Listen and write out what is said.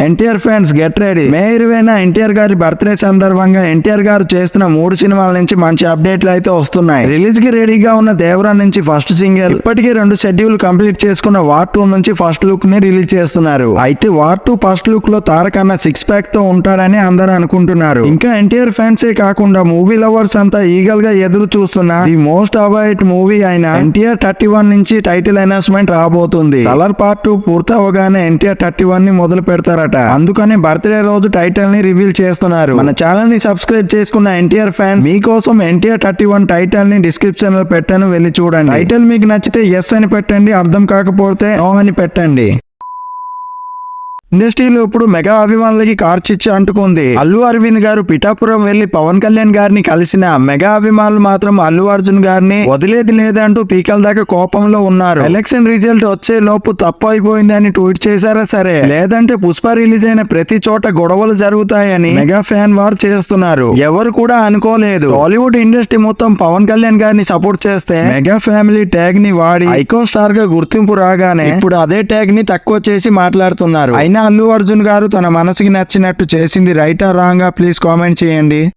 NTR fans get ready. May 20న ఎన్టీఆర్ గారి birthday సందర్భంగా ఎన్టీఆర్ గారు చేస్తున్న 3 సినిమాల నుంచి మంచి అప్డేట్లు అయితే వస్తున్నాయి. రిలీజ్ కి రెడీగా ఉన్న దేవరా నుంచి ఫస్ట్ సింగిల్, ఇప్పటికే 2 షెడ్యూల్ కంప్లీట్ చేసుకున్న వార్ 2 నుంచి ఫస్ట్ లుక్ ని రిలీజ్ చేస్తున్నారు. అయితే వార్ 2 ఫస్ట్ లుక్ లో తారక్ అన్న 6 ప్యాక్ తో ఉంటాడని అందరూ అనుకుంటున్నారు. ఇంకా ఎన్టీఆర్ ఫ్యాన్సే కాకుండా మూవీ లవర్స్ అంతా ఈగల్ గా ఎదురు చూస్తున్న ది మోస్ట్ అవైట్ మూవీ అయిన ఎన్టీఆర్ 31 నుంచి టైటిల్ అనౌన్స్మెంట్ రాబోతుంది. కలర్ పార్ట్ 2 పూర్తవగానే ఎన్టీఆర్ 31 ని మొదలు పెడతారట. అందుకని బర్త్డే రోజు టైటిల్ ని రివీల్ చేస్తున్నారు. మన ఛానల్ ని సబ్స్క్రైబ్ చేసుకున్న ఎన్టీఆర్ ఫ్యాన్స్ మీకోసం ఎన్టీఆర్ 31 టైటిల్ ని డిస్క్రిప్షన్ లో పెట్టాను, వెళ్ళి చూడండి. టైటిల్ మీకు నచ్చితే ఎస్ అని పెట్టండి, అర్థం కాకపోతే నో అని పెట్టండి. ఇండస్ట్రీలో ఇప్పుడు మెగా అభిమానులకి కార్చిచ్చి అంటుకుంది. అల్లు అరవింద్ గారు పిఠాపురం వెళ్లి పవన్ కళ్యాణ్ గారిని కలిసిన మెగా అభిమానులు మాత్రం అల్లు అర్జున్ గారిని వదిలేది లేదంటూ పీకల దాకా కోపంలో ఉన్నారు. ఎలక్షన్ రిజల్ట్ వచ్చే లోపు తప్పు అయిపోయింది అని ట్వీట్ చేశారా సరే, లేదంటే పుష్ప రిలీజ్ అయిన ప్రతి చోట గొడవలు జరుగుతాయని మెగా ఫ్యాన్ వార్ చేస్తున్నారు. ఎవరు కూడా అనుకోలేదు టాలీవుడ్ ఇండస్ట్రీ మొత్తం పవన్ కళ్యాణ్ గారిని సపోర్ట్ చేస్తే మెగా ఫ్యామిలీ ట్యాగ్ ని వాడి ఐకాన్ స్టార్ గా గుర్తింపు రాగానే ఇప్పుడు అదే ట్యాగ్ ని తక్కువ చేసి మాట్లాడుతున్నారు. అయినా అల్లు అర్జున్ గారు తన మనసుకి నచ్చినట్టు చేసింది రైటా రాంగా ప్లీజ్ కామెంట్ చేయండి.